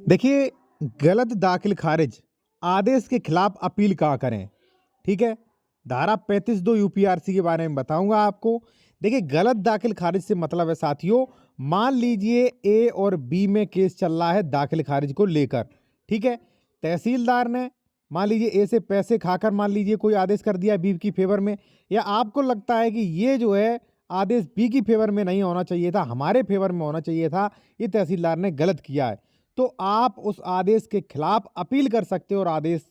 देखिए, गलत दाखिल खारिज आदेश के खिलाफ अपील कहाँ करें, ठीक है? धारा 35(2) यूपीआरसी के बारे में बताऊँगा आपको। देखिए, गलत दाखिल खारिज से मतलब है साथियों, मान लीजिए ए और बी में केस चल रहा है दाखिल खारिज को लेकर, ठीक है? तहसीलदार ने मान लीजिए ए से पैसे खाकर मान लीजिए कोई आदेश कर दिया बी की फ़ेवर में, या आपको लगता है कि ये जो है आदेश बी की फ़ेवर में नहीं होना चाहिए था, हमारे फ़ेवर में होना चाहिए था, ये तहसीलदार ने गलत किया है। तो आप उस आदेश के खिलाफ अपील कर सकते हो और आदेश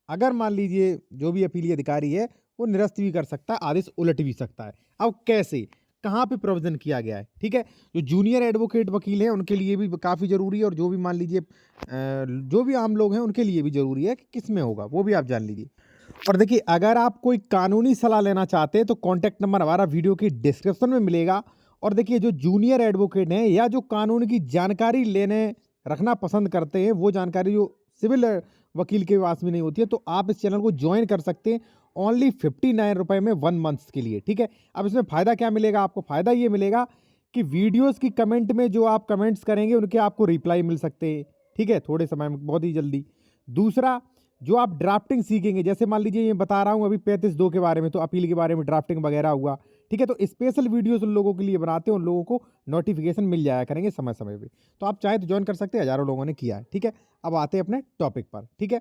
अगर मान लीजिए जो भी अपीली अधिकारी है वो निरस्त भी कर सकता है, आदेश उलट भी सकता है। अब कैसे? कहाँ पे प्रोविज़न किया गया है, ठीक है? जो जूनियर एडवोकेट वकील हैं उनके लिए भी काफ़ी ज़रूरी है, और जो भी मान लीजिए जो भी आम लोग हैं उनके लिए भी ज़रूरी है कि किसमें होगा, वो भी आप जान लीजिए। और देखिए, अगर आप कोई कानूनी सलाह लेना चाहते हैं तो कॉन्टैक्ट नंबर हमारा वीडियो की डिस्क्रिप्शन में मिलेगा। और देखिए, जो जूनियर एडवोकेट हैं या जो कानून की जानकारी लेने रखना पसंद करते हैं, वो जानकारी जो सिविल वकील के पास में नहीं होती है, तो आप इस चैनल को ज्वाइन कर सकते हैं ओनली 59 रुपए में 1 मंथ के लिए, ठीक है? अब इसमें फ़ायदा क्या मिलेगा आपको? फ़ायदा ये मिलेगा कि वीडियोज़ की कमेंट में जो आप कमेंट्स करेंगे उनके आपको रिप्लाई मिल सकते हैं, ठीक है? थोड़े समय में, बहुत ही जल्दी। दूसरा, जो आप ड्राफ्टिंग सीखेंगे, जैसे मान लीजिए ये बता रहा हूँ अभी 35(2) के बारे में, तो अपील के बारे में ड्राफ्टिंग वगैरह हुआ, ठीक है? तो स्पेशल वीडियोज़ उन लोगों के लिए बनाते हैं, उन लोगों को नोटिफ़िकेशन मिल जाया करेंगे समय-समय पे। तो आप चाहें तो जॉइन कर सकते हैं, हज़ारों लोगों ने किया है, ठीक है? अब आते हैं अपने टॉपिक पर, ठीक है?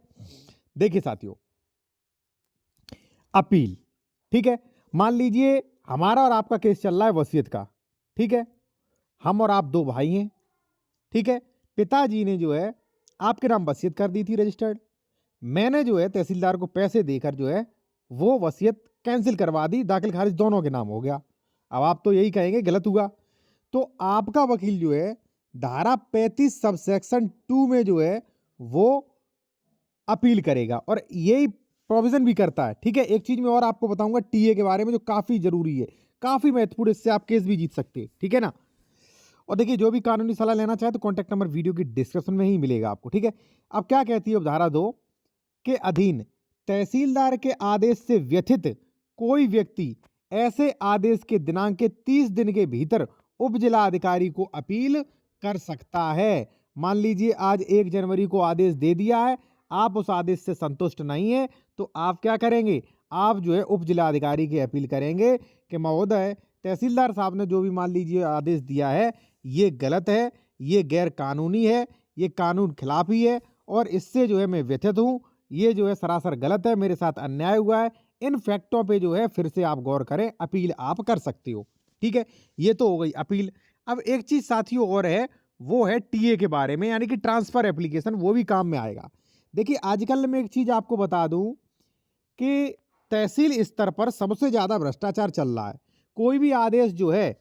देखिए साथियों, अपील, ठीक है? मान लीजिए हमारा और आपका केस चल रहा है वसीयत का, ठीक है? हम और आप 2 भाई हैं, ठीक है? पिताजी ने जो है आपके नाम वसीयत कर दी थी रजिस्टर्ड। मैंने जो है तहसीलदार को पैसे देकर जो है वो वसीयत कैंसिल करवा दी, दाखिल खारिज दोनों के नाम हो गया। अब आप तो यही कहेंगे गलत हुआ। तो आपका वकील जो है धारा 35 सबसेक्शन 2 में जो है वो अपील करेगा, और यही प्रोविज़न भी करता है, ठीक है? एक चीज़ मैं और आपको बताऊँगा टीए के बारे में जो काफ़ी ज़रूरी है, काफ़ी महत्वपूर्ण, इससे आप केस भी जीत सकते हैं, ठीक है ना? और देखिए, जो भी कानूनी सलाह लेना चाहे तो कॉन्टैक्ट नंबर वीडियो की डिस्क्रिप्शन में ही मिलेगा आपको, ठीक है? अब क्या कहती है अब धारा 2 के अधीन तहसीलदार के आदेश से व्यथित कोई व्यक्ति ऐसे आदेश के दिनांक के 30 दिन के भीतर उप जिला अधिकारी को अपील कर सकता है। मान लीजिए आज 1 जनवरी को आदेश दे दिया है, आप उस आदेश से संतुष्ट नहीं है, तो आप क्या करेंगे? आप जो है उप जिला अधिकारी की अपील करेंगे कि महोदय, तहसीलदार साहब ने जो भी मान लीजिए आदेश दिया है, ये गलत है, ये गैर कानूनी है, ये कानून खिलाफी है, और इससे जो है मैं व्यथित हूँ, ये जो है सरासर गलत है, मेरे साथ अन्याय हुआ है। इन फैक्टों पे जो है फिर से आप गौर करें, अपील आप कर सकते हो, ठीक है? ये तो हो गई अपील। अब एक चीज़ साथियों और है, वो है टीए के बारे में, यानी कि ट्रांसफ़र एप्लीकेशन, वो भी काम में आएगा। देखिए, आजकल मैं एक चीज़ आपको बता दूँ कि तहसील स्तर पर सबसे ज़्यादा भ्रष्टाचार चल रहा है। कोई भी आदेश जो है,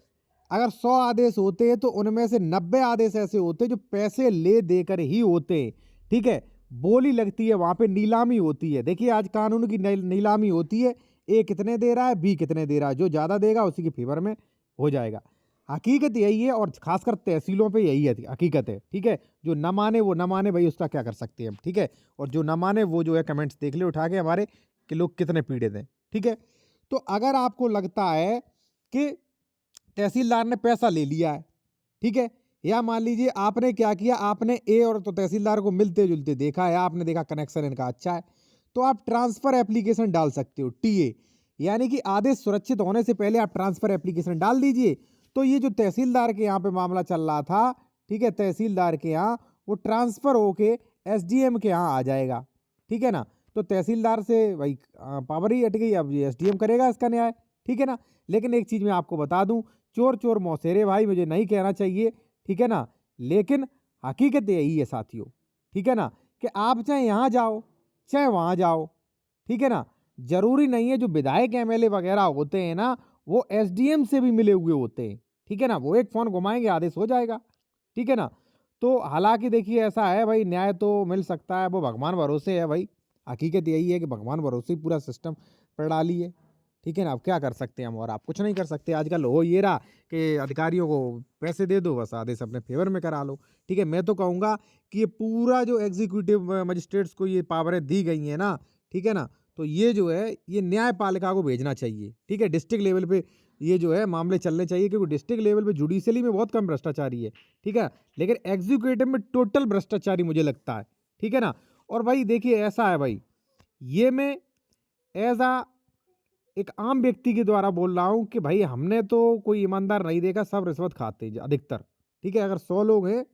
अगर 100 आदेश होते हैं तो उनमें से 90 आदेश ऐसे होते हैं जो पैसे ले देकर ही होते हैं, ठीक है? बोली लगती है, वहाँ पे नीलामी होती है। देखिए, आज कानून की नीलामी होती है, ए कितने दे रहा है, बी कितने दे रहा है, जो ज़्यादा देगा उसी के फ़ेवर में हो जाएगा। हकीकत यही है, और ख़ासकर तहसीलों पे यही है, हकीकत है, ठीक है? जो ना माने वो ना माने, भई उसका क्या कर सकते हैं हम, ठीक है? और जो ना माने वो जो है कमेंट्स देख ले उठा के हमारे कि लोग कितने पीड़ित हैं, ठीक है? तो अगर आपको लगता है कि तहसीलदार ने पैसा ले लिया है, ठीक है? या मान लीजिए आपने क्या किया, आपने ए और तो तहसीलदार को मिलते-जुलते देखा है, आपने देखा कनेक्शन इनका अच्छा है, तो आप ट्रांसफ़र एप्लीकेशन डाल सकते हो, टीए। यानी कि आदेश सुरक्षित होने से पहले आप ट्रांसफ़र एप्लीकेशन डाल दीजिए, तो ये जो तहसीलदार के यहाँ पे मामला चल रहा था, ठीक है? तहसीलदार के यहाँ, वो ट्रांसफ़र होके एसडीएम के यहाँ आ जाएगा, ठीक है ना? तो तहसीलदार से भाई पावर ही हट गई, अब ये एसडीएम करेगा इसका न्याय, ठीक है ना? लेकिन एक चीज़ मैं आपको बता दूँ, चोर-चोर मौसेरे भाई, मुझे नहीं कहना चाहिए, ठीक है ना? लेकिन हकीकत यही है साथियों, ठीक है ना? कि आप चाहे यहाँ जाओ, चाहे वहाँ जाओ, ठीक है ना? ज़रूरी नहीं है जो विधायक एमएलए वगैरह होते हैं ना, वो एसडीएम से भी मिले हुए होते हैं, ठीक है ना? वो एक फ़ोन घुमाएँगे, आदेश हो जाएगा, ठीक है ना? तो हालाँकि देखिए, ऐसा है भाई, न्याय तो मिल सकता है, वो भगवान भरोसे है भाई। हकीकत यही है कि भगवान भरोसे ही पूरा सिस्टम प्रणाली है, ठीक है ना? अब क्या कर सकते हैं हम, और आप कुछ नहीं कर सकते। आजकल हो ये रहा कि अधिकारियों को पैसे दे दो, बस आदेश अपने फ़ेवर में करा लो, ठीक है? मैं तो कहूँगा कि ये पूरा जो एग्ज़ीक्यूटिव मजिस्ट्रेट्स को ये पावरें दी गई हैं ना, ठीक है ना? तो ये जो है, ये न्यायपालिका को भेजना चाहिए, ठीक है? डिस्ट्रिक्ट लेवल पे ये जो है मामले चलने चाहिए, क्योंकि डिस्ट्रिक्ट लेवल पे जुडिशरी में बहुत कम भ्रष्टाचारी है, ठीक है, लेकिन एग्जीक्यूटिव में टोटल भ्रष्टाचारी मुझे लगता है, ठीक है ना। और भाई देखिए ऐसा है भाई, ये मैं एज आ एक आम व्यक्ति के द्वारा बोल रहा हूँ कि भाई हमने तो कोई ईमानदार नहीं देखा, सब रिश्वत खाते हैं अधिकतर, ठीक है। अगर 100 लोग हैं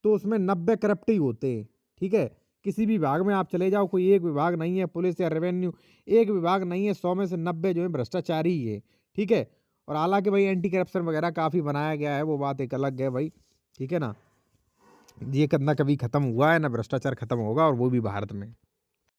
तो उसमें 90 करप्ट ही होते हैं, ठीक है। किसी भी विभाग में आप चले जाओ, कोई एक विभाग नहीं है, पुलिस या रेवेन्यू एक विभाग नहीं है, 100 में से 90 जो है भ्रष्टाचारी ही है, ठीक है। और हालांकि भाई एंटी करप्शन वगैरह काफ़ी बनाया गया है, वो बात एक अलग है भाई, ठीक है ना। ये कभी ना कभी खत्म हुआ है ना, भ्रष्टाचार खत्म होगा, और वो भी भारत में।